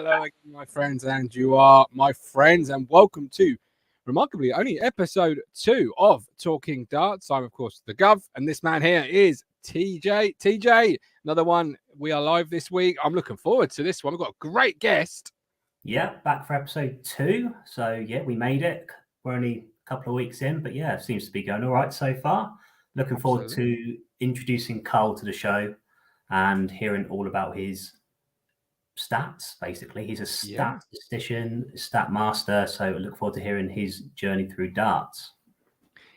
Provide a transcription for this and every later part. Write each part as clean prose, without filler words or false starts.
Hello again, my friends, and you are my friends, and welcome to, remarkably, only episode 2 of Talking Darts. I'm, of course, the Gov, and this man here is TJ. TJ, another one. We are live this week. I'm looking forward to this one. We've got a great guest. Yeah, back for episode 2. So, yeah, we made it. We're only a couple of weeks in, but yeah, it seems to be going all right so far. Looking forward to introducing Carl to the show and hearing all about his stats, basically. He's a statistician, stat master, so I look forward to hearing his journey through darts.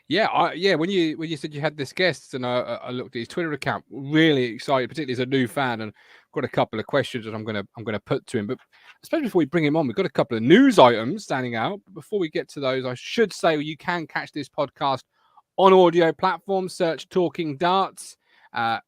Yeah, when you said you had this guest, and I looked at his Twitter account, really excited, particularly as a new fan, and got a couple of questions that I'm gonna put to him. But especially before we bring him on, we've got a couple of news items standing out. But before we get to those, I should say you can catch this podcast on audio platforms. Search Talking Darts.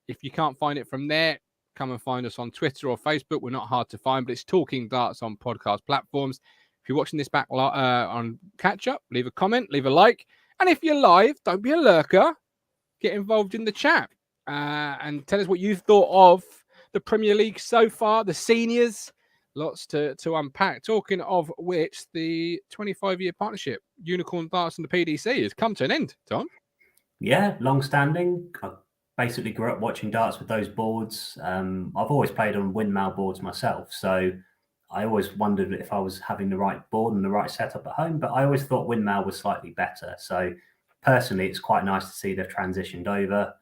If you can't find it from there, come and find us on Twitter or Facebook. We're not hard to find, but it's Talking Darts on podcast platforms. If you're watching this back on catch up, leave a comment, leave a like. And if you're live, don't be a lurker. Get involved in the chat and tell us what you thought of the Premier League so far, the seniors. Lots to unpack. Talking of which, the 25-year partnership, Unicorn Darts and the PDC, has come to an end, Tom. Yeah, long-standing. I basically grew up watching darts with those boards. I've always played on windmill boards myself, so I always wondered if I was having the right board and the right setup at home, but I always thought windmill was slightly better. So personally, it's quite nice to see they've transitioned over,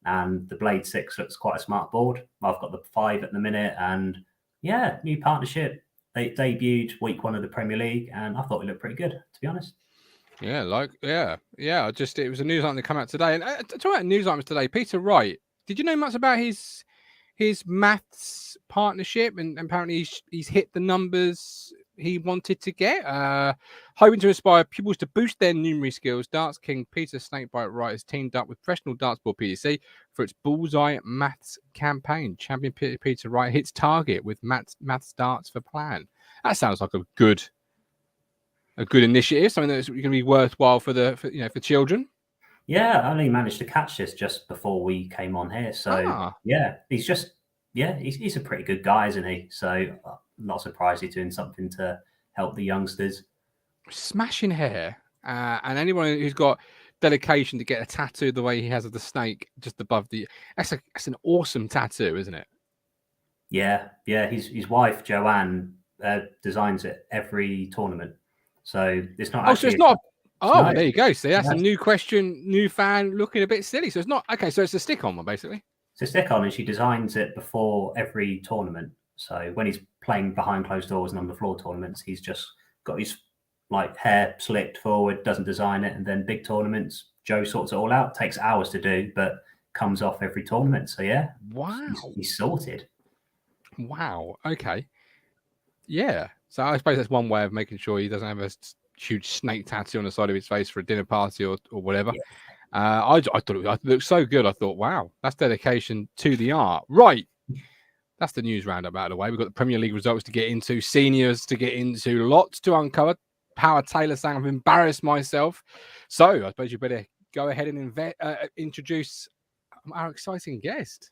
and the Blade 6 looks quite a smart board. I've got the 5 at the minute, and yeah, new partnership. They debuted week 1 of the Premier League, and I thought it looked pretty good, to be honest. Yeah, it was a news item that came out today. And talking about news items today, Peter Wright, did you know much about his maths partnership? And apparently he's hit the numbers he wanted to get. Hoping to inspire pupils to boost their numeracy skills, Darts King Peter Snakebite Wright has teamed up with professional darts board PDC for its Bullseye Maths campaign. Champion Peter Wright hits target with maths darts for plan. That sounds like a good initiative, something that's going to be worthwhile for children. Yeah, I only managed to catch this just before we came on here. So yeah, he's a pretty good guy, isn't he? So I'm not surprised he's doing something to help the youngsters. Smashing hair, and anyone who's got dedication to get a tattoo the way he has of the snake just above that's an awesome tattoo, isn't it? Yeah. His wife Joanne designs it every tournament. So it's not. So it's not. There you go. See, that's a new question, new fan looking a bit silly. So it's not okay. So it's a stick-on one, basically. It's a stick-on, and she designs it before every tournament. So when he's playing behind closed doors and on the floor tournaments, he's just got his hair slicked forward, doesn't design it, and then big tournaments, Joe sorts it all out. Takes hours to do, but comes off every tournament. So yeah, wow, he's sorted. Wow. Okay. Yeah. So I suppose that's one way of making sure he doesn't have a huge snake tattoo on the side of his face for a dinner party or whatever. Yeah. I thought it looked so good. I thought, wow, that's dedication to the art. Right. That's the news roundup out of the way. We've got the Premier League results to get into, seniors to get into, lots to uncover. Power Taylor saying I've embarrassed myself. So I suppose you better go ahead and introduce our exciting guest.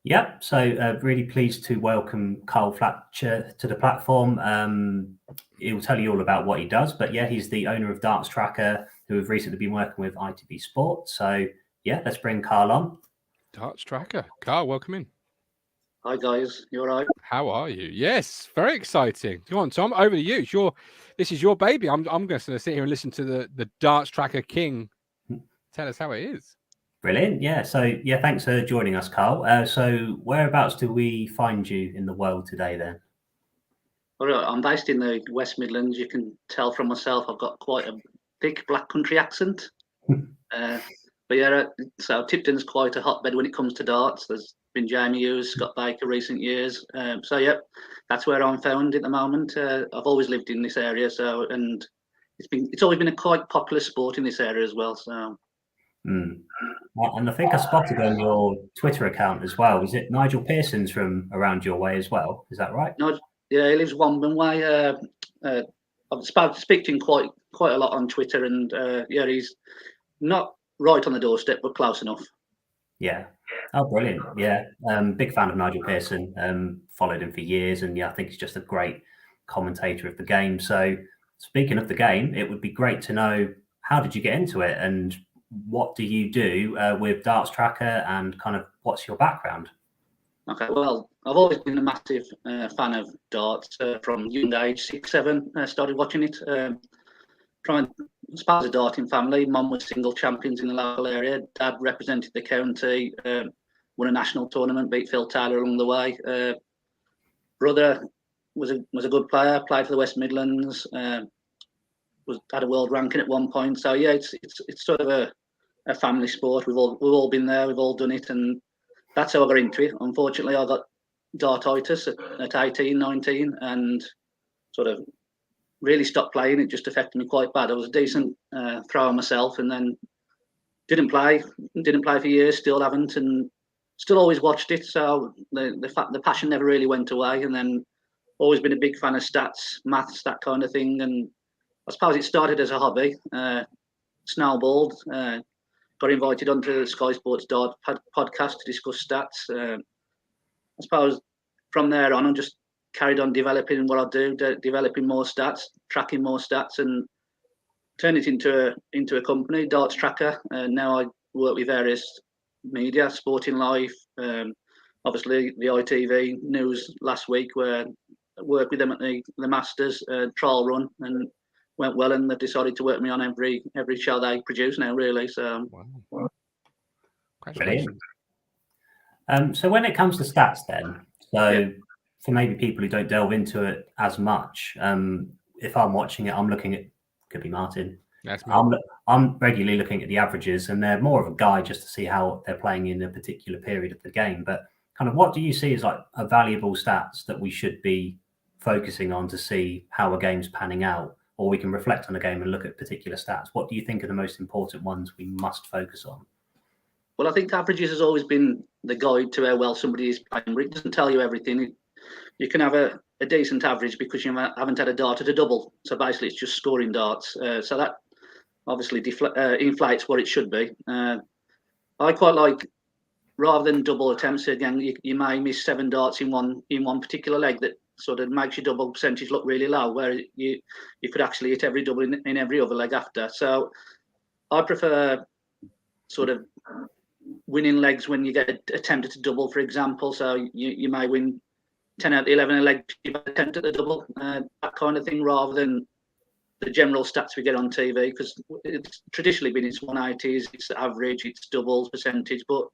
Yep. So really pleased to welcome Carl Fletcher to the platform. He'll tell you all about what he does, but yeah, he's the owner of Darts Tracker, who have recently been working with ITV'S Sport. So yeah, let's bring Carl on. Darts Tracker. Carl, welcome in. Hi guys, you all right? How are you? Yes, very exciting. Come on, Tom, over to you. This is your baby. I'm going to sit here and listen to the Darts Tracker King tell us how it is. Brilliant. Yeah. So, yeah, thanks for joining us, Carl. So whereabouts do we find you in the world today then? Well, I'm based in the West Midlands. You can tell from myself, I've got quite a thick black country accent. But yeah, so Tipton's quite a hotbed when it comes to darts. There's been Jamie Hughes, Scott Baker recent years. So, yeah, that's where I'm found at the moment. I've always lived in this area. So, and it's always been a quite popular sport in this area as well. So. And I think I spotted on your Twitter account as well. Is it Nigel Pearson's from around your way as well? Is that right? No, yeah, he lives Womben way. I've speak to him quite a lot on Twitter, and yeah, he's not right on the doorstep, but close enough. Yeah. Oh, brilliant. Yeah. Big fan of Nigel Pearson. followed him for years, and I think he's just a great commentator of the game. So speaking of the game, it would be great to know, how did you get into it, and what do you do with Darts Tracker, and kind of what's your background? Okay, well, I've always been a massive fan of darts from young age, 6, 7. I started watching it. As part of the darting family, mum was single champions in the local area. Dad represented the county, won a national tournament, beat Phil Taylor along the way. Brother was a good player, played for the West Midlands, had a world ranking at one point. So yeah, it's sort of a family sport. We've all been there, we've all done it, and that's how I got into it. Unfortunately, I got dartitis at 18, 19, and sort of really stopped playing. It just affected me quite bad. I was a decent thrower myself, and then didn't play for years. Still haven't, and still always watched it. So the passion never really went away. And then always been a big fan of stats, maths, that kind of thing. And I suppose it started as a hobby, snowballed. Got invited onto the Sky Sports Dart podcast to discuss stats. I suppose from there on, I just carried on developing what I do, developing more stats, tracking more stats, and turned it into a company, Darts Tracker. Now I work with various media, Sporting Life, obviously the ITV news last week, where I worked with them at the Masters trial run, and went well, and they've decided to work me on every show they produce now, really. So, wow. Brilliant. So when it comes to stats, then, for maybe people who don't delve into it as much, if I'm watching it, I'm looking at, could be Martin. That's me. I'm regularly looking at the averages, and they're more of a guide just to see how they're playing in a particular period of the game. But kind of, what do you see as like a valuable stats that we should be focusing on to see how a game's panning out? Or we can reflect on the game and look at particular stats. What do you think are the most important ones we must focus on? Well, I think averages has always been the guide to how well somebody is playing, but it doesn't tell you everything. You can have a decent average because you haven't had a dart at a double. So basically, it's just scoring darts. So that obviously inflates what it should be. I quite like, rather than double attempts, again, you may miss 7 darts in one particular leg that sort of makes your double percentage look really low, where you could actually hit every double in every other leg after. So I prefer sort of winning legs when you get attempted to double, for example. So you may win 10 out of 11 a leg you've attempted the double, that kind of thing, rather than the general stats we get on TV, because it's traditionally been it's 180s, it's average, it's doubles percentage, but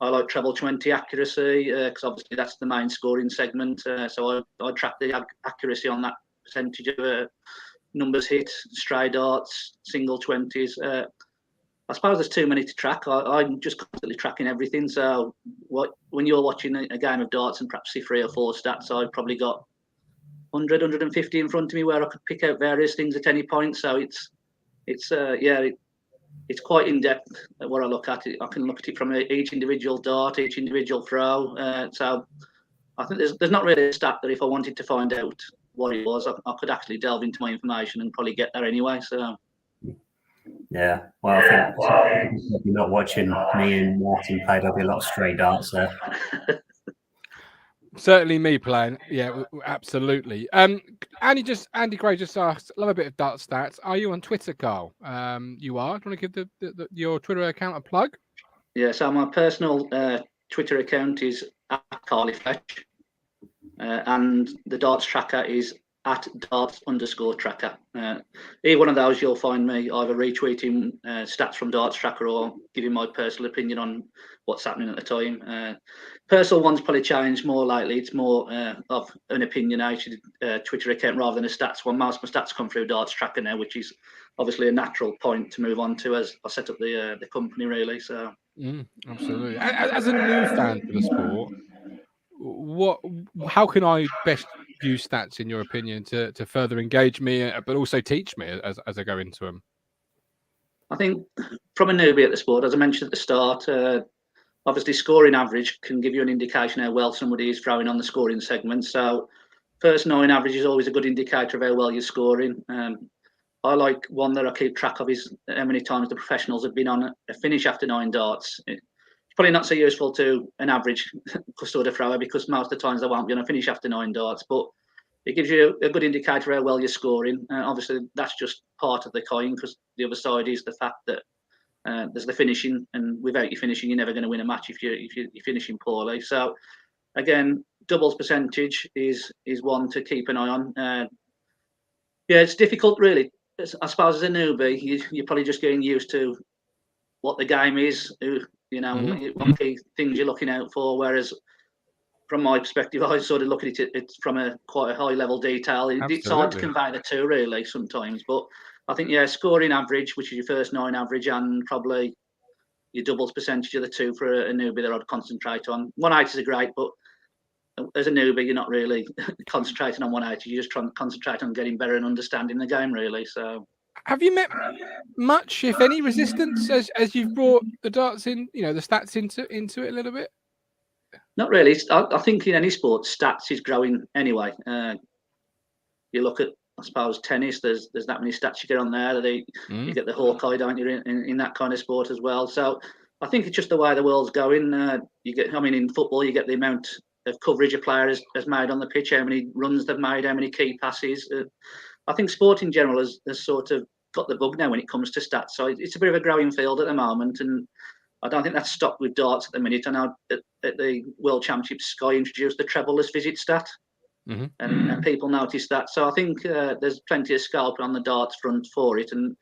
I like treble 20 accuracy, because obviously that's the main scoring segment. So I track the accuracy on that percentage of numbers hit, stray darts, single 20s. I suppose there's too many to track. I'm just constantly tracking everything. So when you're watching a game of darts and perhaps see 3 or 4 stats, I've probably got 100, 150 in front of me where I could pick out various things at any point. So it's quite in depth what I look at. I can look at it from each individual dart, each individual throw. So I think there's not really a stat that if I wanted to find out what it was, I could actually delve into my information and probably get there anyway. So. Yeah, well, I think if you're not watching me and Martin play, there'll be a lot of stray darts there. Certainly me playing. Yeah, absolutely. Andy Gray just asked, love a bit of dart stats. Are you on Twitter, Carl? You are. Do you want to give your Twitter account a plug? Yeah, so my personal Twitter account is @Fletcher, and the darts tracker is @darts_tracker. Either one of those, you'll find me either retweeting stats from Darts Tracker or giving my personal opinion on what's happening at the time. Personal ones probably changed more lately. It's more of an opinionated Twitter account rather than a stats one. Most of my stats come through Darts Tracker now, which is obviously a natural point to move on to as I set up the company, really. So absolutely. As a new fan for the sport, how can I best use stats, in your opinion, to further engage me, but also teach me as I go into them? I think from a newbie at the sport, as I mentioned at the start, obviously scoring average can give you an indication how well somebody is throwing on the scoring segment. So first 9 average is always a good indicator of how well you're scoring. I like one that I keep track of is how many times the professionals have been on a finish after 9 darts. It probably not so useful to an average custodian thrower because most of the times they won't be going to finish after 9 darts. But it gives you a good indicator how well you're scoring. Obviously, that's just part of the coin because the other side is the fact that there's the finishing, and without your finishing, you're never going to win a match if you're finishing poorly. So again, doubles percentage is one to keep an eye on. Yeah, it's difficult really. I suppose as a newbie, you're probably just getting used to what the game is. What key things you're looking out for. Whereas from my perspective, I sort of look at it from quite a high level detail. It's hard to convey the two really sometimes, but I think scoring average, which is your first 9 average, and probably your doubles percentage are the two for a newbie that I'd concentrate on. 180s are great, but as a newbie, you're not really concentrating on 180. You're just trying to concentrate on getting better and understanding the game, really. So, have you met much, if any, resistance as you've brought the darts in? The stats into it a little bit. Not really. I think in any sport, stats is growing anyway. You look at, I suppose, tennis. There's that many stats you get on there. You get the Hawkeye, don't you, in that kind of sport as well. So I think it's just the way the world's going. In football, you get the amount of coverage a player has made on the pitch, how many runs they've made, how many key passes. I think sport in general has sort of got the bug now when it comes to stats. So it's a bit of a growing field at the moment, and I don't think that's stopped with darts at the minute. I know at the World Championships, Sky introduced the treble-less visit stat, and people noticed that. So I think there's plenty of scope on the darts front for it. And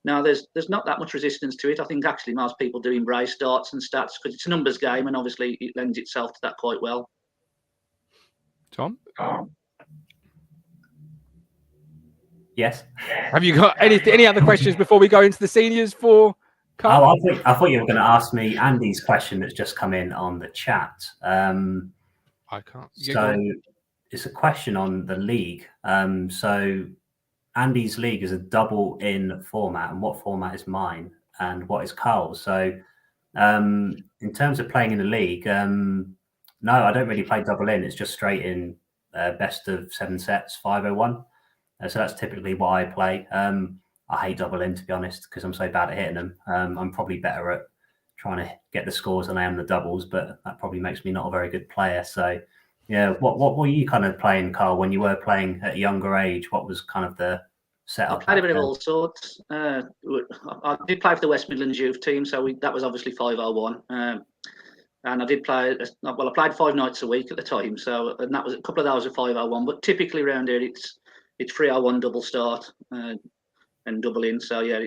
now there's not that much resistance to it. I think actually most people do embrace darts and stats because it's a numbers game, and obviously it lends itself to that quite well. Tom? Yes. Have you got any other questions before we go into the seniors for Carl? Oh, I thought you were going to ask me Andy's question that's just come in on the chat. I can't. So it's a question on the league. So Andy's league is a double-in format, and what format is mine, and what is Carl's? So in terms of playing in the league, no, I don't really play double-in. It's just straight in best of 7 sets, 501. So that's typically what I play. I hate double-in, to be honest, because I'm so bad at hitting them. I'm probably better at trying to get the scores than I am the doubles, but that probably makes me not a very good player. So, yeah, what were you kind of playing, Carl, when you were playing at a younger age? What was kind of the setup? I played a bit of all sorts. I did play for the West Midlands youth team, so that was obviously 501. And I did play, I played 5 nights a week at the time, and that was a couple of hours of 501. But typically around here, it's 301 double start and double in. So yeah,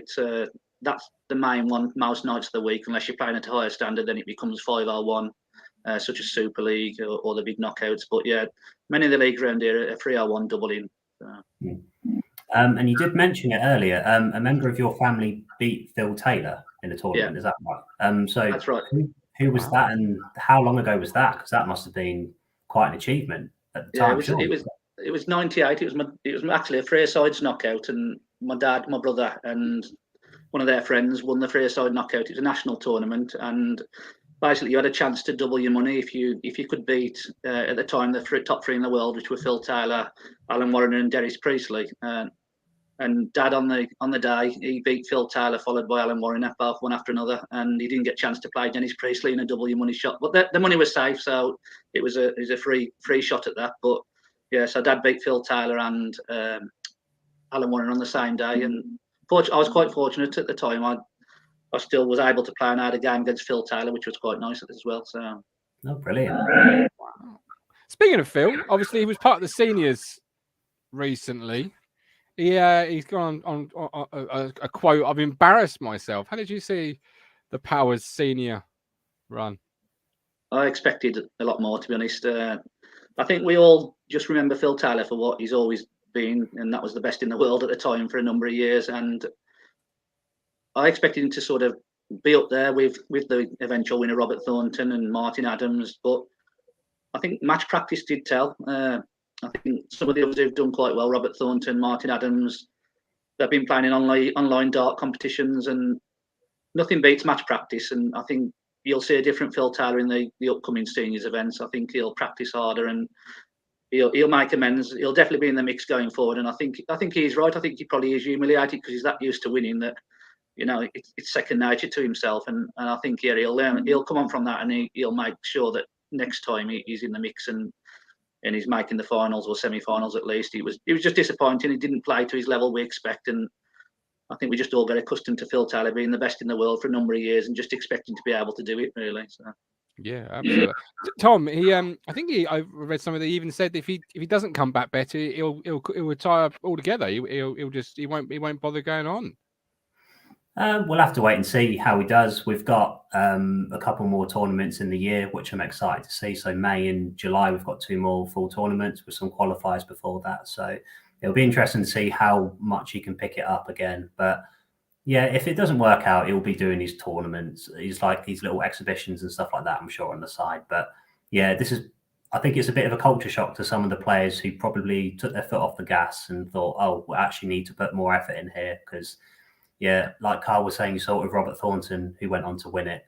that's the main one most nights of the week. Unless you're playing at a higher standard, then it becomes 501, such as Super League or the big knockouts. But yeah, many of the leagues around here are 301 double in. And you did mention it earlier. A member of your family beat Phil Taylor in the tournament. Yeah. Is that right? So that's right. Who was that, and how long ago was that? Because that must have been quite an achievement at the time. It was 98. It was actually a Freesides knockout, and my dad, my brother, and one of their friends won the Freeside knockout. It was a national tournament, and basically you had a chance to double your money if you could beat at the time the top 3 in the world, which were Phil Taylor, Alan Warren, and Dennis Priestley. And Dad on the day, he beat Phil Taylor, followed by Alan Warren, both one after another, and he didn't get a chance to play Dennis Priestley in a double your money shot. But the money was safe, so it was a free shot at that. But yeah, so Dad beat Phil Taylor and Alan Warren on the same day, and I was quite fortunate at the time. I still was able to play and I had a game against Phil Taylor, which was quite nice as well. So, brilliant! Wow. Speaking of Phil, obviously he was part of the seniors recently. He's gone on a quote. I've embarrassed myself. How did you see the Powers senior run? I expected a lot more, to be honest. I think we all just remember Phil Taylor for what he's always been, and that was the best in the world at the time for a number of years. And I expected him to sort of be up there with the eventual winner, Robert Thornton and Martin Adams. But I think match practice did tell. I think some of the others have done quite well. Robert Thornton, Martin Adams, they've been playing in online dart competitions, and nothing beats match practice. And I think you'll see a different Phil Taylor in the upcoming seniors events. I think he'll practice harder and he'll make amends. He'll definitely be in the mix going forward. And I think he's right. I think he probably is humiliated because he's that used to winning that it's second nature to himself, and I think he'll come on from that, and he'll make sure that next time he's in the mix and he's making the finals or semi-finals at least. He was just disappointing. He didn't play to his level we expect, and I think we just all got accustomed to Phil Taylor being the best in the world for a number of years and just expecting to be able to do it, really. So. Yeah, absolutely. Tom, I think I read something that he even said that if he doesn't come back better, he'll retire altogether. He won't bother going on. We'll have to wait and see how he does. We've got a couple more tournaments in the year, which I'm excited to see. So May and July, we've got 2 more full tournaments with some qualifiers before that. So it'll be interesting to see how much he can pick it up again. But yeah, if it doesn't work out, he'll be doing his tournaments. He's like these little exhibitions and stuff like that, I'm sure, on the side. But yeah, I think it's a bit of a culture shock to some of the players who probably took their foot off the gas and thought, oh, we actually need to put more effort in here because, yeah, like Carl was saying, you saw it with Robert Thornton, who went on to win it.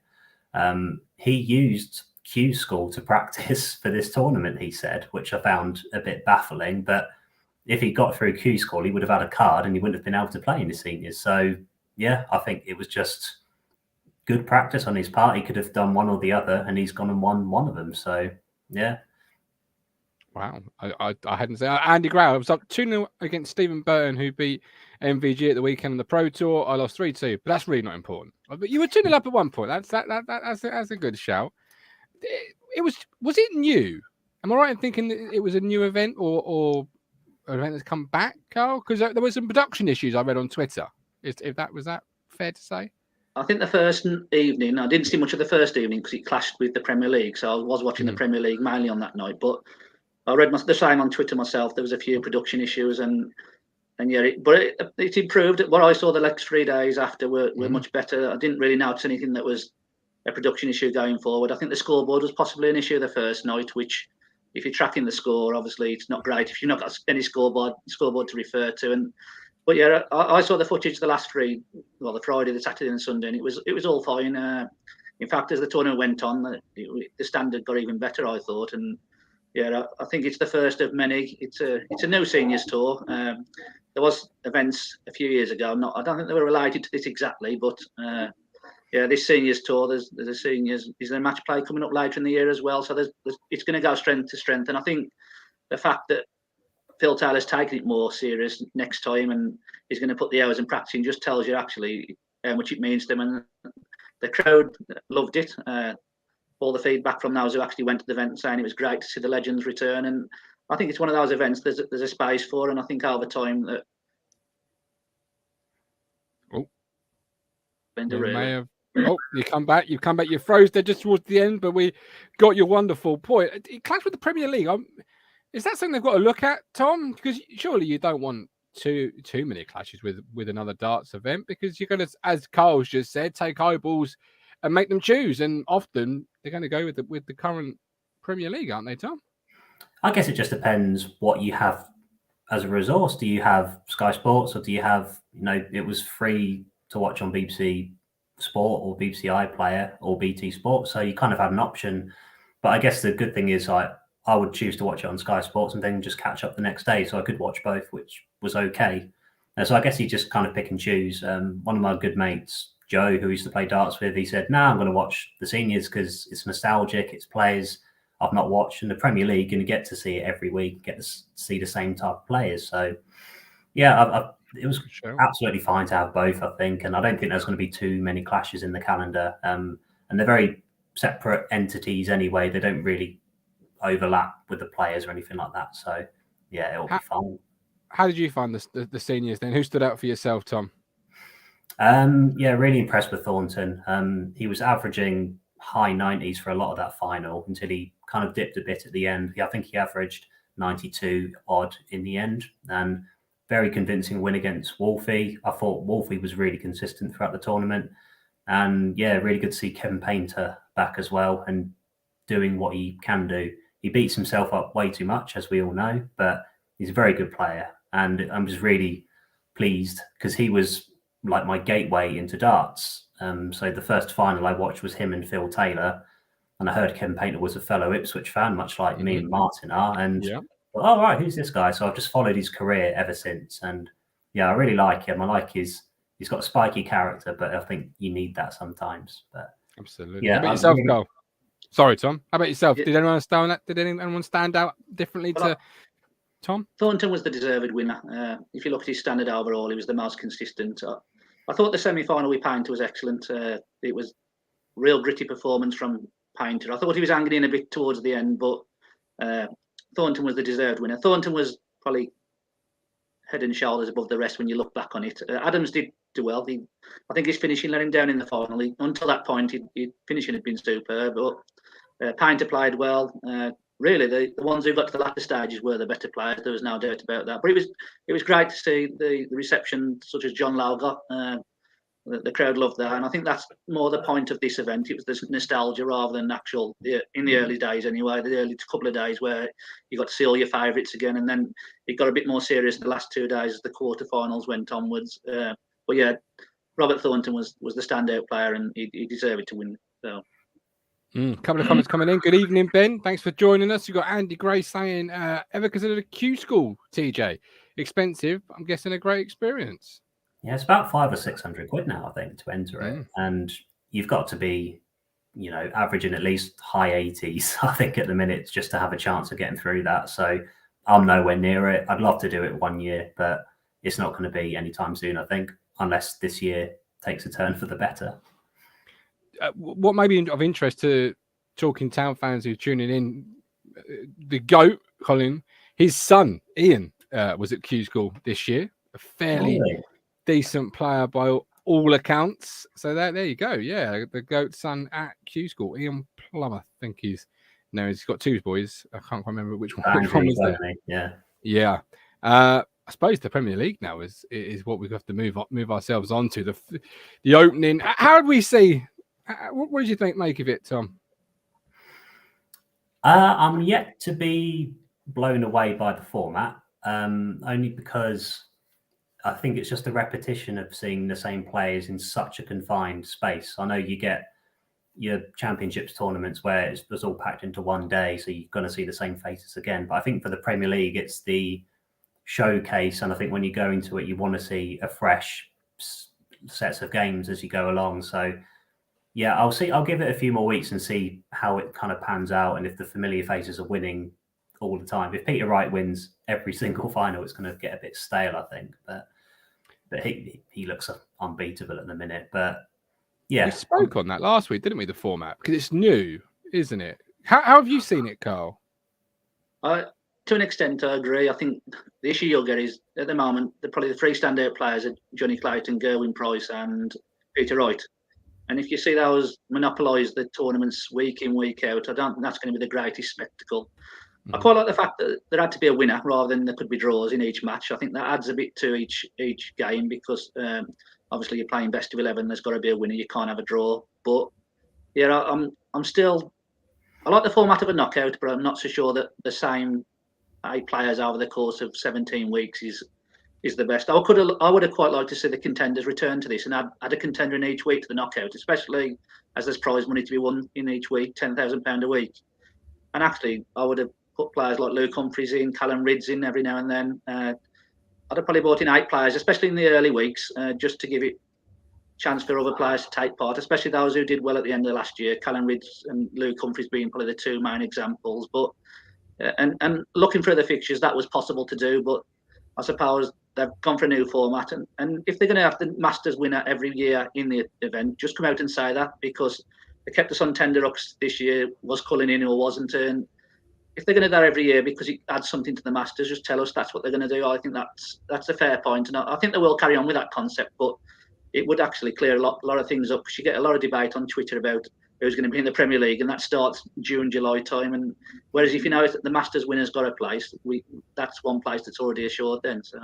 He used Q School to practice for this tournament, he said, which I found a bit baffling. But if he got through Q School, he would have had a card and he wouldn't have been able to play in the seniors. So, yeah, I think it was just good practice on his part. He could have done one or the other, and he's gone and won one of them. So, yeah. Wow. I hadn't said Andy Grau. I was up 2-0 against Stephen Burton, who beat MVG at the weekend on the Pro Tour. I lost 3-2, but that's really not important. But you were 2-0 up at one point. That's a good shout. Was it new? Am I right in thinking that it was a new event or an event that's come back, Carl? Because there were some production issues I read on Twitter. Was that fair to say? I think the first evening, I didn't see much of the first evening because it clashed with the Premier League. So I was watching the Premier League mainly on that night. But I read the same on Twitter myself. There was a few production issues, and yeah, it improved. What I saw the next 3 days after were much better. I didn't really notice anything that was a production issue going forward. I think the scoreboard was possibly an issue the first night, which, if you're tracking the score, obviously it's not great if you've not got any scoreboard to refer to. But yeah, I saw the footage the last 3, the Friday, the Saturday, and Sunday, and it was all fine. In fact, as the tournament went on, the standard got even better, I thought. And yeah, I think it's the first of many. It's a new seniors tour. There was events a few years ago. I don't think they were related to this exactly, but yeah, this seniors tour. There's a seniors. Is there a match play coming up later in the year as well? So it's going to go strength to strength, and I think the fact that Phil Taylor's taking it more serious next time and he's going to put the hours in practice in just tells you actually how much it means to them. And the crowd loved it. All the feedback from those who actually went to the event saying it was great to see the legends return. And I think it's one of those events there's a space for, and I think over time that you come back. You froze there just towards the end, but we got your wonderful point. It clashed with the Premier League. Is that something they've got to look at, Tom? Because surely you don't want too many clashes with another darts event, because you're going to, as Carl's just said, take eyeballs and make them choose. And often they're going to go with the current Premier League, aren't they, Tom? I guess it just depends what you have as a resource. Do you have Sky Sports, or do you have, it was free to watch on BBC Sport or BBC iPlayer or BT Sport, so you kind of had an option. But I guess the good thing is I would choose to watch it on Sky Sports and then just catch up the next day, so I could watch both, which was okay. So I guess you just kind of pick and choose. One of my good mates, Joe, who used to play darts with, he said, I'm going to watch the seniors because it's nostalgic, it's players I've not watched. In the Premier League, and you get to see it every week, get to see the same type of players. So yeah, it was absolutely fine to have both, I think. And I don't think there's going to be too many clashes in the calendar. And they're very separate entities anyway. They don't really overlap with the players or anything like that. So yeah, it'll be fun. How did you find the seniors then? Who stood out for yourself, Tom? Yeah, really impressed with Thornton. He was averaging high 90s for a lot of that final until he kind of dipped a bit at the end. I think he averaged 92 odd in the end, and very convincing win against Wolfie. I thought Wolfie was really consistent throughout the tournament, and yeah, really good to see Kevin Painter back as well and doing what he can do. He beats himself up way too much, as we all know, but he's a very good player, and I'm just really pleased because he was like my gateway into darts. So the first final I watched was him and Phil Taylor, and I heard Kevin Painter was a fellow Ipswich fan, much like me and Martin are. And right, who's this guy? So I've just followed his career ever since, and yeah, I really like him. I like his he's got a spiky character, but I think you need that sometimes. But absolutely. yeah, How about yourself, Carl? Sorry, Tom. How about yourself? Yeah. Did anyone stand out? Did anyone stand out differently to Tom? Thornton was the deserved winner. If you look at his standard overall, he was the most consistent. I thought the semi-final with Painter was excellent. It was real gritty performance from Painter. I thought he was hanging in a bit towards the end, but Thornton was the deserved winner. Thornton was probably head and shoulders above the rest when you look back on it. Adams did do well. I think his finishing let him down in the final. Until that point, his finishing had been superb. But Painter played well. Really, the ones who got to the latter stages were the better players. There was no doubt about that. But it was great to see the reception, such as John Lowe got. The crowd loved that, and I think that's more the point of this event. It was this nostalgia rather than actual. In the early days, anyway, the early couple of days where you got to see all your favourites again, and then it got a bit more serious the last 2 days as the quarterfinals went onwards. But yeah, Robert Thornton was the standout player, and he deserved to win. So. Couple of comments coming in. Good evening, Ben. Thanks for joining us. You've got Andy Gray saying, ever considered a Q school, TJ? Expensive, I'm guessing a great experience. Yeah, it's about £500 or £600 now, I think, to enter it. And you've got to be, averaging at least high 80s, I think, at the minute, just to have a chance of getting through that. So I'm nowhere near it. I'd love to do it 1 year, but it's not going to be anytime soon, I think, unless this year takes a turn for the better. What may be of interest to Talking Town fans who are tuning in, the GOAT, Colin, his son, Ian, was at Q School this year. A fairly decent player by all accounts. So there you go. Yeah, the GOAT son at Q School, Ian Plum, I think he's got two boys. I can't quite remember which one was there. Yeah. I suppose the Premier League now is what we have to move ourselves on to. The opening. How did we see? What did you make of it, Tom? I'm yet to be blown away by the format, only because I think it's just a repetition of seeing the same players in such a confined space. I know you get your championships tournaments where it's all packed into 1 day, so you're going to see the same faces again. But I think for the Premier League, it's the showcase, and I think when you go into it, you want to see a fresh sets of games as you go along. So yeah, I'll give it a few more weeks and see how it kind of pans out, and if the familiar faces are winning all the time. If Peter Wright wins every single final, it's going to get a bit stale, I think. But he looks unbeatable at the minute. But yeah, we spoke on that last week, didn't we? The format, because it's new, isn't it? How have you seen it, Carl? To an extent, I agree. I think the issue you'll get is at the moment, probably the three standout players are Johnny Clayton, Gerwin Price, and Peter Wright. And if you see those monopolise the tournaments week in, week out, I don't think that's going to be the greatest spectacle. I quite like the fact that there had to be a winner rather than there could be draws in each match. I think that adds a bit to each game because obviously you're playing best of 11. There's got to be a winner. You can't have a draw. But yeah, I'm still. I like the format of a knockout, but I'm not so sure that the same 8 players over the course of 17 weeks is the best. I would have quite liked to see the contenders return to this and add a contender in each week to the knockout, especially as there's prize money to be won in each week, £10,000 a week. And actually, I would have put players like Luke Humphries in, Callum Ridds in every now and then. I'd have probably brought in 8 players, especially in the early weeks, just to give it chance for other players to take part, especially those who did well at the end of last year. Callum Ridds and Luke Humphries being probably the 2 main examples. But and looking through the fixtures, that was possible to do, but I suppose they've gone for a new format. And if they're going to have the Masters winner every year in the event, just come out and say that, because they kept us on tenterhooks this year. Was Cullen in or wasn't? And if they're going to do that every year because it adds something to the Masters, just tell us that's what they're going to do. I think that's a fair point, and I think they will carry on with that concept. But it would actually clear a lot of things up, because you get a lot of debate on Twitter about who's going to be in the Premier League, and that starts June, July time. And whereas if you know the Masters winner's got a place, that's one place that's already assured then. So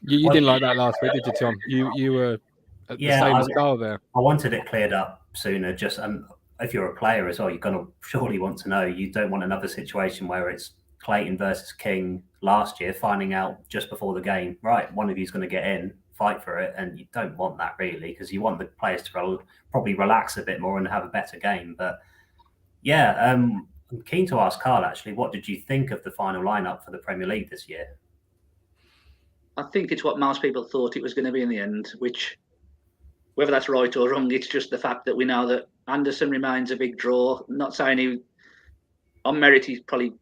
you didn't like that last week, did you, Tom? You were at the same as Carl there. I wanted it cleared up sooner. Just if you're a player as well, you're going to surely want to know. You don't want another situation where it's Clayton versus King last year, finding out just before the game, right, one of you's going to get in, fight for it, and you don't want that really, because you want the players to probably relax a bit more and have a better game. But yeah, I'm keen to ask Carl, actually, what did you think of the final lineup for the Premier League this year? I think it's what most people thought it was going to be in the end, which, whether that's right or wrong, it's just the fact that we know that Anderson remains a big draw. I'm not saying he, on merit, he probably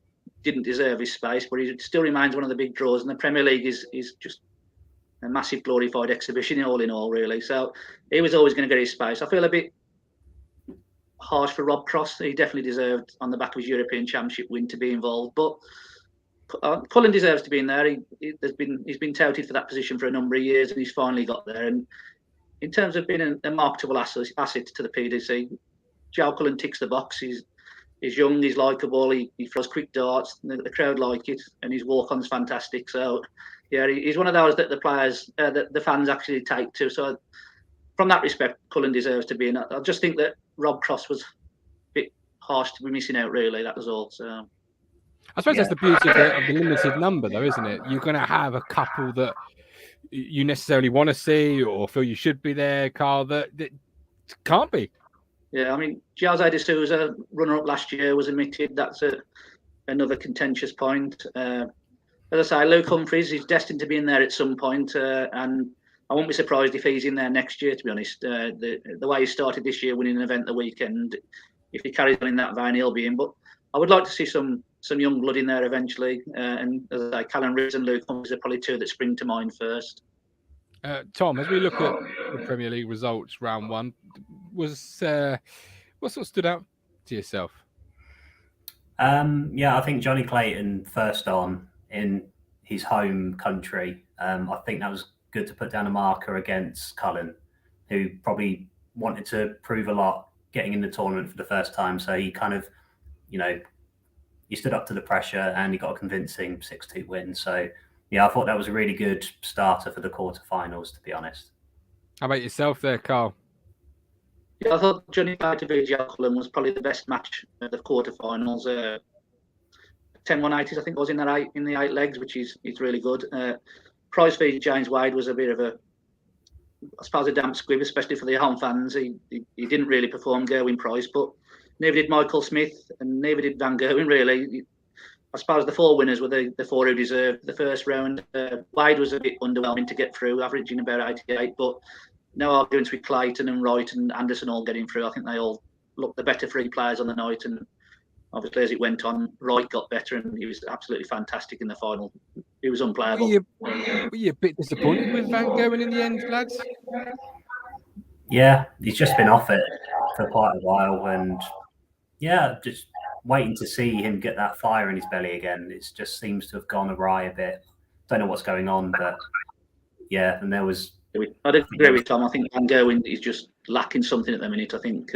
didn't deserve his space, but he still remains one of the big draws. And the Premier League is just a massive glorified exhibition in all, really. So he was always going to get his space. I feel a bit harsh for Rob Cross. He definitely deserved, on the back of his European Championship win, to be involved. But Cullen deserves to be in there. He's been touted for that position for a number of years, and he's finally got there. And in terms of being a marketable asset to the PDC, Joe Cullen ticks the box. He's young, he's likeable, he throws quick darts, the crowd like it, and his walk-on's fantastic. So, yeah, he's one of those that the players, that the fans actually take to. So, from that respect, Cullen deserves to be in. I just think that Rob Cross was a bit harsh to be missing out, really. That was all. So, I suppose that's the beauty of the limited number, though, isn't it? You're going to have a couple that you necessarily want to see or feel you should be there, Carl, that can't be. Yeah, I mean, Jose de Souza, runner-up last year, was omitted. That's another contentious point. As I say, Luke Humphries is destined to be in there at some point, and I won't be surprised if he's in there next year, to be honest. The way he started this year, winning an event the weekend, if he carries on in that vein, he'll be in. But I would like to see some young blood in there eventually. And as I say, Callum Riggs and Luke Humphries are probably two that spring to mind first. Tom, as we look at the Premier League results, round one, what sort of stood out to yourself? Yeah, I think Johnny Clayton first on in his home country. I think that was good to put down a marker against Cullen, who probably wanted to prove a lot getting in the tournament for the first time. So he kind of, he stood up to the pressure and he got a convincing 6-2 win. So, yeah, I thought that was a really good starter for the quarterfinals, to be honest. How about yourself there, Carl? Yeah, I thought Johnny Clayton v Joe Cullen was probably the best match of the quarterfinals. 10-180s, I think, was in the 8 legs, which is really good. Price v James Wade was a bit of I suppose, a damp squib, especially for the home fans. He didn't really perform, Gerwyn Price, but neither did Michael Smith and neither did Van Gerwen, really. I suppose the 4 winners were the 4 who deserved the first round. Wade was a bit underwhelming to get through, averaging about 88, but no arguments with Clayton and Wright and Anderson all getting through. I think they all looked the better 3 players on the night, and obviously as it went on, Wright got better and he was absolutely fantastic in the final. He was unplayable. Were you a bit disappointed with Van Gerwen in the end, lads? Yeah, he's just been off it for quite a while, and yeah, just waiting to see him get that fire in his belly again. It just seems to have gone awry a bit. Don't know what's going on, but yeah, and there was... I'd agree with Tom. I think Van Gerwen is just lacking something at the minute. I think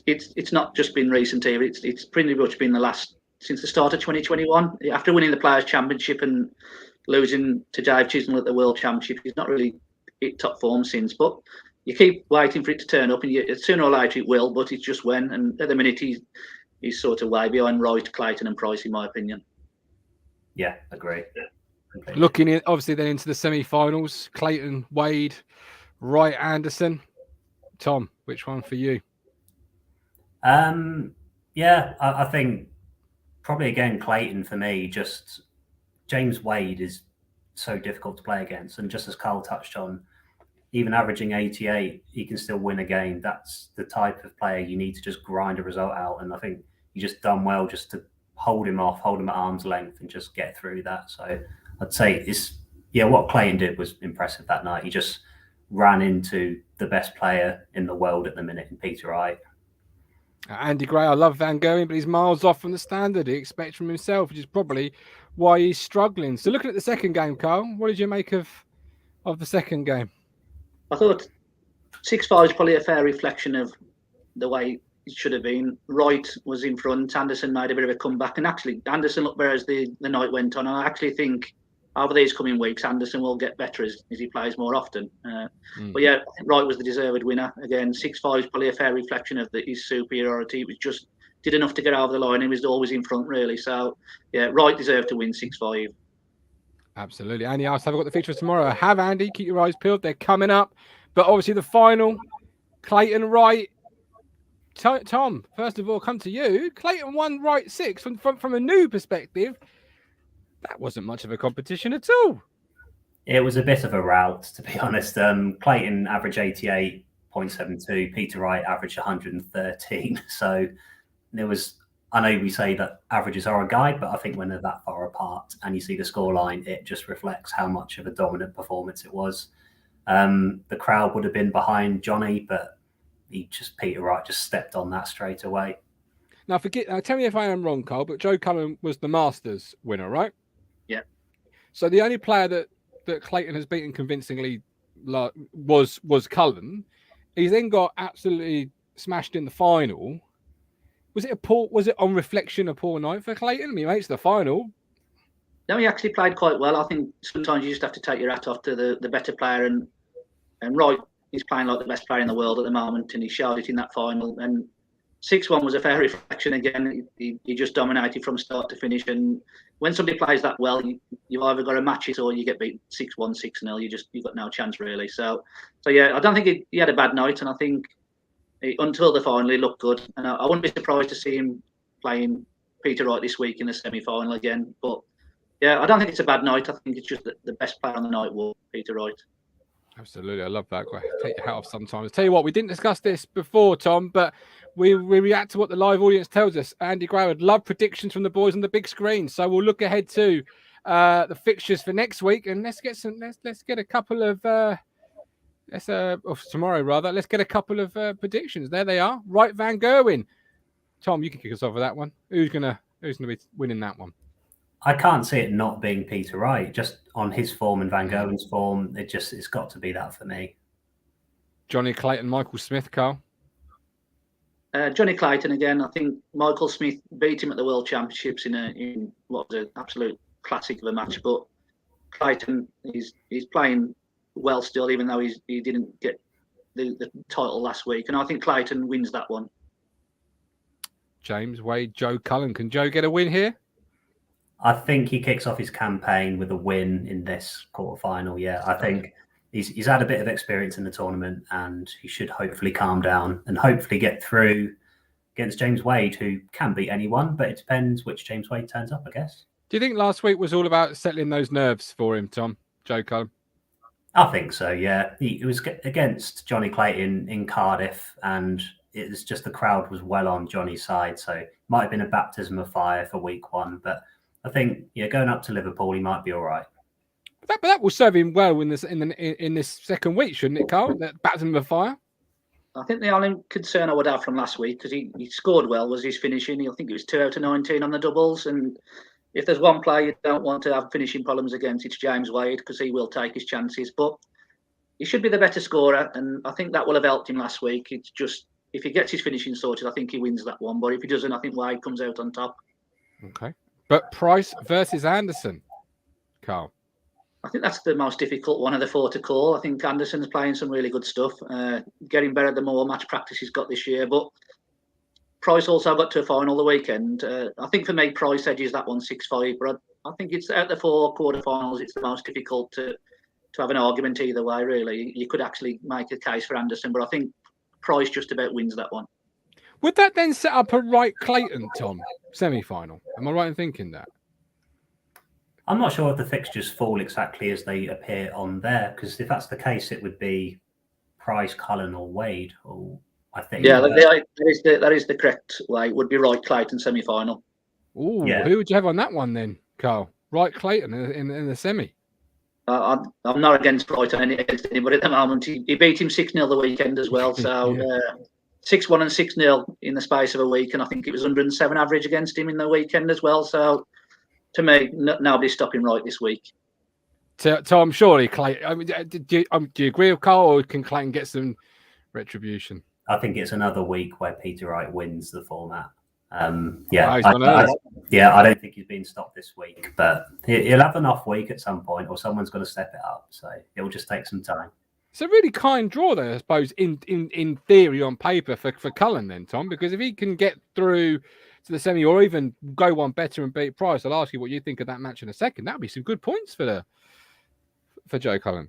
it's not just been recent here. It's pretty much been since the start of 2021. After winning the Players' Championship and losing to Dave Chisnell at the World Championship, he's not really hit top form since. But you keep waiting for it to turn up, and sooner or later it will. But it's just when. And at the minute he's sort of way behind Wright, Clayton, and Price, in my opinion. Yeah, agree. Okay. Looking in, obviously, then into the semi-finals, Clayton, Wade, Wright, Anderson. Tom, which one for you? Yeah, I think probably again Clayton for me. Just James Wade is so difficult to play against, and just as Carl touched on, even averaging 88, he can still win a game. That's the type of player you need to just grind a result out, and I think you just done well just to hold him at arm's length and just get through that. So I'd say what Clayton did was impressive that night. He just ran into the best player in the world at the minute in Peter Wright. Andy Gray, I love Van Gerwen, but he's miles off from the standard he expects from himself, which is probably why he's struggling. So looking at the second game, Carl, what did you make of the second game? I thought 6-5 is probably a fair reflection of the way it should have been. Wright was in front. Anderson made a bit of a comeback, and actually Anderson looked better as the night went on. And I actually think over these coming weeks, Anderson will get better as he plays more often. But yeah, Wright was the deserved winner. Again, 6-5 is probably a fair reflection of his superiority. It was just did enough to get over the line. He was always in front, really. So yeah, Wright deserved to win 6-5. Absolutely. Andy asked, have I got the features tomorrow? I have, Andy. Keep your eyes peeled. They're coming up. But obviously the final, Clayton Wright. Tom, first of all, come to you. Clayton won Wright 6 from a new perspective. That wasn't much of a competition at all. It was a bit of a rout, to be honest. Clayton averaged 88.72, Peter Wright averaged 113. So there was, I know we say that averages are a guide, but I think when they're that far apart and you see the scoreline, it just reflects how much of a dominant performance it was. The crowd would have been behind Johnny, but Peter Wright just stepped on that straight away. Now, tell me if I am wrong, Carl, but Joe Cullen was the Masters winner, right? Yeah. So the only player that Clayton has beaten convincingly was Cullen. He's then got absolutely smashed in the final. Was it on reflection a poor night for Clayton? I mean, he makes the final. No, he actually played quite well. I think sometimes you just have to take your hat off to the better player, and Wright is playing like the best player in the world at the moment, and he showed it in that final. And 6-1 was a fair reflection again. He just dominated from start to finish. And when somebody plays that well, you either got to match it or you get beat 6-1, 6-0. You've got no chance really. So yeah, I don't think he had a bad night, and I think until the final he looked good. And I wouldn't be surprised to see him playing Peter Wright this week in the semi-final again. But yeah, I don't think it's a bad night. I think it's just the best player on the night was Peter Wright. Absolutely, I love that. Take your hat off sometimes. Tell you what, we didn't discuss this before, Tom, but we react to what the live audience tells us. Andy Gray would love predictions from the boys on the big screen, so we'll look ahead to the fixtures for next week, and let's get a couple of tomorrow rather. Let's get a couple of predictions. There they are. Wright Van Gerwen. Tom, you can kick us off with that one. Who's gonna be winning that one? I can't see it not being Peter Wright, just on his form and Van Gerwen's form. It's got to be that for me. Johnny Clayton, Michael Smith, Carl. Johnny Clayton again. I think Michael Smith beat him at the World Championships in what was an absolute classic of a match. But Clayton, he's playing well still, even though he didn't get the title last week. And I think Clayton wins that one. James Wade, Joe Cullen. Can Joe get a win here? I think he kicks off his campaign with a win in this quarterfinal. Yeah, I think he's had a bit of experience in the tournament, and he should hopefully calm down and hopefully get through against James Wade, who can beat anyone, but it depends which James Wade turns up, I guess. Do you think last week was all about settling those nerves for him, Tom? Joe Cullen? I think so, yeah. It was against Johnny Clayton in Cardiff, and it was just the crowd was well on Johnny's side, so it might have been a baptism of fire for week one, but I think, going up to Liverpool, he might be all right. But that will serve him well in this second week, shouldn't it, Carl? That baptism of fire. I think the only concern I would have from last week, because he scored well, was his finishing. I think it was 2 out of 19 on the doubles. And if there's one player you don't want to have finishing problems against, it's James Wade, because he will take his chances. But he should be the better scorer, and I think that will have helped him last week. It's just, if he gets his finishing sorted, I think he wins that one. But if he doesn't, I think Wade comes out on top. Okay. But Price versus Anderson, Carl. I think that's the most difficult one of the 4 to call. I think Anderson's playing some really good stuff, getting better the more match practice he's got this year. But Price also got to a final the weekend. I think for me, Price edges that one 6-5. But I think it's out the 4 quarterfinals, it's the most difficult to have an argument either way, really. You could actually make a case for Anderson, but I think Price just about wins that one. Would that then set up a Wright Clayton, Tom, semi-final? Am I right in thinking that? I'm not sure if the fixtures fall exactly as they appear on there, because if that's the case, it would be Price, Cullen, or Wade. Or I think. Yeah, that is the correct way. It would be Wright Clayton semi-final. Oh, yeah. Who would you have on that one then, Carl? Wright Clayton in the semi. I'm not against Wright against anybody at the moment. He beat him 6-0 the weekend as well. So. 6-1 and 6-0 in the space of a week, and I think it was 107 average against him in the weekend as well. So, to me, nobody's stopping Wright this week. Tom, surely Clayton. I mean, do you agree with Carl, or can Clayton get some retribution? I think it's another week where Peter Wright wins the format. I don't think he's been stopped this week, but he'll have an off week at some point, or someone's going to step it up. So it will just take some time. It's a really kind draw there, I suppose, in theory, on paper, for Cullen then, Tom, because if he can get through to the semi or even go one better and beat Price, I'll ask you what you think of that match in a second. That would be some good points for Joe Cullen.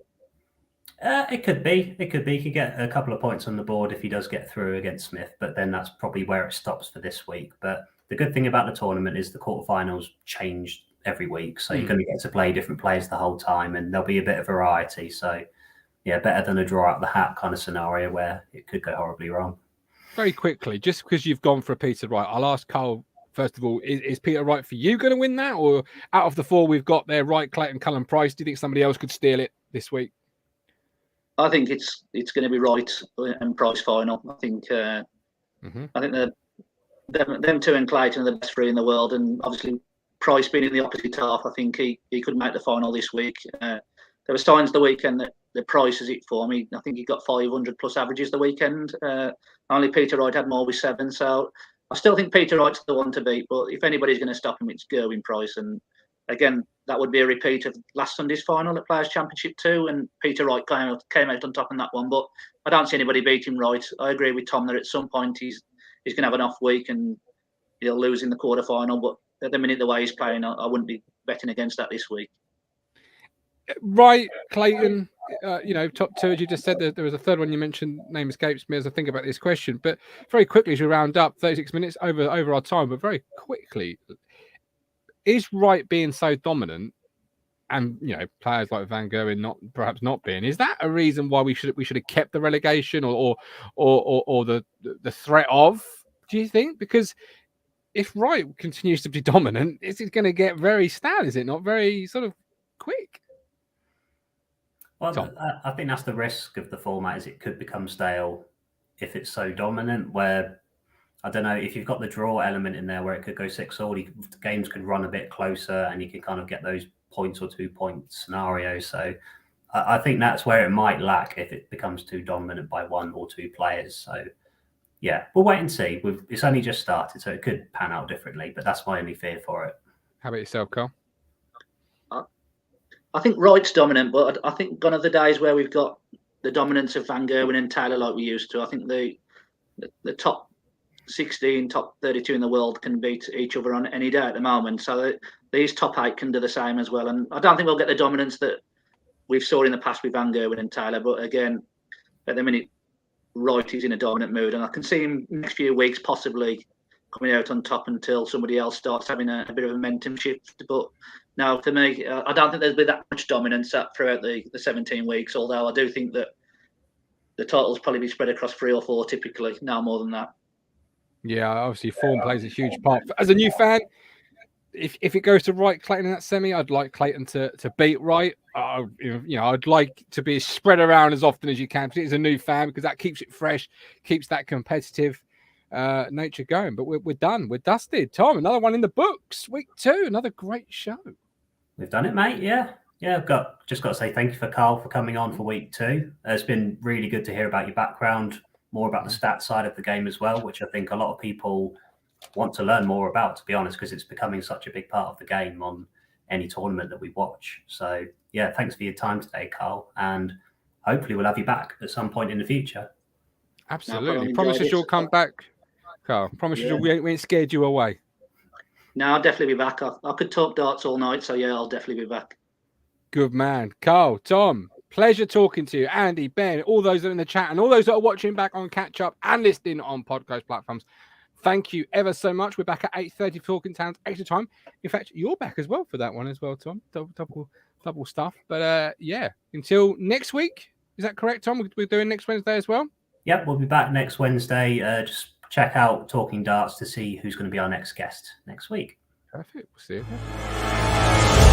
It could be. He could get a couple of points on the board if he does get through against Smith, but then that's probably where it stops for this week. But the good thing about the tournament is the quarterfinals changed every week, so you're going to get to play different players the whole time, and there'll be a bit of variety. So yeah, better than a draw out the hat kind of scenario where it could go horribly wrong. Very quickly, just because you've gone for Peter Wright, I'll ask Carl first of all, is Peter Wright for you going to win that? Or out of the 4 we've got there, Wright, Clayton, Cullen, Price, do you think somebody else could steal it this week? I think it's going to be Wright and Price final. I think them 2 and Clayton are the best 3 in the world, and obviously Price being in the opposite half, I think he could make the final this week. There were signs the weekend that the Price is it for me. I think he got 500 plus averages the weekend. Only Peter Wright had more with 7, so I still think Peter Wright's the one to beat. But if anybody's going to stop him, it's Gerwin Price. And again, that would be a repeat of last Sunday's final at Players Championship 2, and Peter Wright came out on top in that one. But I don't see anybody beating Wright. I agree with Tom that at some point he's going to have an off week and he'll lose in the quarterfinal. But at the minute, the way he's playing, I wouldn't be betting against that this week. Right, Clayton, top 2, as you just said, there was a third one you mentioned, name escapes me as I think about this question. But very quickly, as we round up, 36 minutes over our time, but very quickly, is Wright being so dominant, and players like Van Gerwen perhaps not being, is that a reason why we should have kept the relegation or the threat of? Do you think? Because if Wright continues to be dominant, is it going to get very stale? Is it not very sort of quick? Well, I think that's the risk of the format, is it could become stale if it's so dominant, where, I don't know, if you've got the draw element in there where it could go 6-all, games could run a bit closer and you can kind of get those points or 2-point scenarios. So I think that's where it might lack if it becomes too dominant by 1 or 2 players. So yeah, we'll wait and see. It's only just started, so it could pan out differently, but that's my only fear for it. How about yourself, Carl? I think Wright's dominant, but I think gone are the days where we've got the dominance of Van Gerwen and Taylor like we used to. I think the top 16, top 32 in the world can beat each other on any day at the moment. So these top 8 can do the same as well. And I don't think we'll get the dominance that we've saw in the past with Van Gerwen and Taylor. But again, at the minute, Wright is in a dominant mood, and I can see him next few weeks possibly coming out on top until somebody else starts having a bit of a momentum shift. But now, for me, I don't think there'll be that much dominance throughout the 17 weeks, although I do think that the titles probably be spread across 3 or 4 typically, no more than that. Yeah, obviously form plays a huge part. As a new fan, if it goes to Wright, Clayton in that semi, I'd like Clayton to beat Wright. I'd like to be spread around as often as you can, particularly as a new fan, because that keeps it fresh, keeps that competitive nature going. But we're done. We're dusted. Tom, another one in the books. Week 2, another great show. We've done it, mate. Yeah. I've just got to say thank you for Carl for coming on for week 2. It's been really good to hear about your background, more about the stats side of the game as well, which I think a lot of people want to learn more about, to be honest, because it's becoming such a big part of the game on any tournament that we watch. So yeah, thanks for your time today, Carl, and hopefully we'll have you back at some point in the future. Absolutely. Promises you'll come back, Carl. Promises we ain't scared you away. No, I'll definitely be back. I could talk darts all night, so yeah, I'll definitely be back. Good man. Carl, Tom, pleasure talking to you. Andy, Ben, all those that are in the chat, and all those that are watching back on catch up and listening on podcast platforms. Thank you ever so much. We're back at 8:30 Talking Towns extra time. In fact, you're back as well for that one as well, Tom. Double stuff. But yeah, until next week. Is that correct, Tom? We're doing next Wednesday as well? Yep, we'll be back next Wednesday. Just check out Talking Darts to see who's going to be our next guest next week. Perfect. We'll see you then.